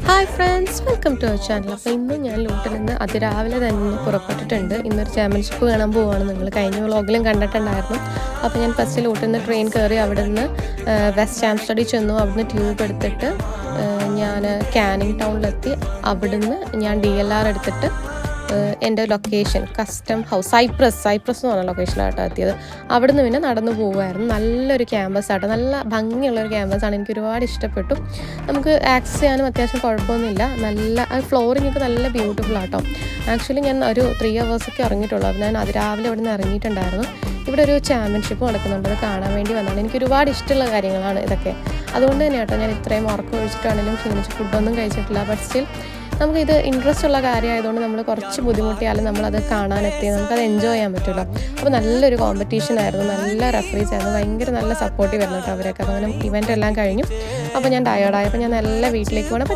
Hi friends, welcome to our channel. അപ്പോൾ ഇന്ന് ഞാൻ ലൂട്ടിൽ നിന്ന് അതിരാവിലെ തന്നെ പുറപ്പെട്ടിട്ടുണ്ട്. ഇന്നൊരു ചാമ്പ്യൻഷിപ്പ് കാണാൻ പോവുകയാണ്. നിങ്ങൾ കഴിഞ്ഞ വ്ളോഗിലും കണ്ടിട്ടുണ്ടായിരുന്നു. അപ്പോൾ ഞാൻ ഫസ്റ്റ് ലൂട്ടിൽ നിന്ന് ട്രെയിൻ കയറി അവിടെ നിന്ന് വെസ്റ്റ് ആംസ്റ്റർഡി ചെന്നു. അവിടുന്ന് ട്യൂബ് എടുത്തിട്ട് ഞാൻ കാനിങ് ടൗണിലെത്തി. അവിടുന്ന് ഞാൻ DLR എടുത്തിട്ട് എൻ്റെ ലൊക്കേഷൻ കസ്റ്റം ഹൗസ് സൈപ്രസ് എന്ന് പറഞ്ഞ ലൊക്കേഷനായിട്ടോ എത്തിയത്. അവിടുന്ന് പിന്നെ നടന്നു പോകുമായിരുന്നു. നല്ലൊരു ക്യാമ്പസ് ആട്ടോ, നല്ല ഭംഗിയുള്ളൊരു ക്യാമ്പസാണ്. എനിക്ക് ഒരുപാട് ഇഷ്ടപ്പെട്ടു. നമുക്ക് ആക്സസ് ചെയ്യാനും അത്യാവശ്യം കുഴപ്പമൊന്നുമില്ല. നല്ല ഫ്ലോറിംഗ് ഒക്കെ നല്ല ബ്യൂട്ടിഫുൾ ആട്ടോ. ആക്ച്വലി ഞാൻ ഒരു 3 hours ഇറങ്ങിയിട്ടുള്ളൂ. അത് ഞാൻ അതിരാവിലെ ഇവിടെ നിന്ന് ഇറങ്ങിയിട്ടുണ്ടായിരുന്നു. ഇവിടെ ഒരു ചാമ്പ്യൻഷിപ്പ് നടക്കുന്നുണ്ട്, അത് കാണാൻ വേണ്ടി വന്നതാണ്. എനിക്ക് ഒരുപാട് ഇഷ്ടമുള്ള കാര്യങ്ങളാണ് ഇതൊക്കെ. അതുകൊണ്ട് തന്നെ കേട്ടോ ഞാൻ ഇത്രയും ഉറക്കം ഒഴിച്ചിട്ടാണെങ്കിലും ക്ഷീണിച്ച് ഫുഡൊന്നും കഴിച്ചിട്ടില്ല. ബട്ട് സ്റ്റിൽ നമുക്കിത് ഇൻട്രസ്റ്റ് ഉള്ള കാര്യമായതുകൊണ്ട് നമ്മൾ കുറച്ച് ബുദ്ധിമുട്ടിയാലും നമ്മളത് കാണാനെത്തി നമുക്കത് എൻജോയ് ചെയ്യാൻ പറ്റുമല്ലോ. അപ്പോൾ നല്ലൊരു കോമ്പറ്റീഷൻ ആയിരുന്നു, നല്ല റെഫറീസ് ആയിരുന്നു, ഭയങ്കര നല്ല സപ്പോർട്ടീവ് ആയിരുന്നു കേട്ടോ അവരൊക്കെ. അങ്ങനെ ഇവൻ്റ് എല്ലാം കഴിഞ്ഞു. അപ്പോൾ ഞാൻ ടയേർഡായപ്പോൾ ഞാൻ നല്ല വീട്ടിലേക്ക് പോകണം. അപ്പോൾ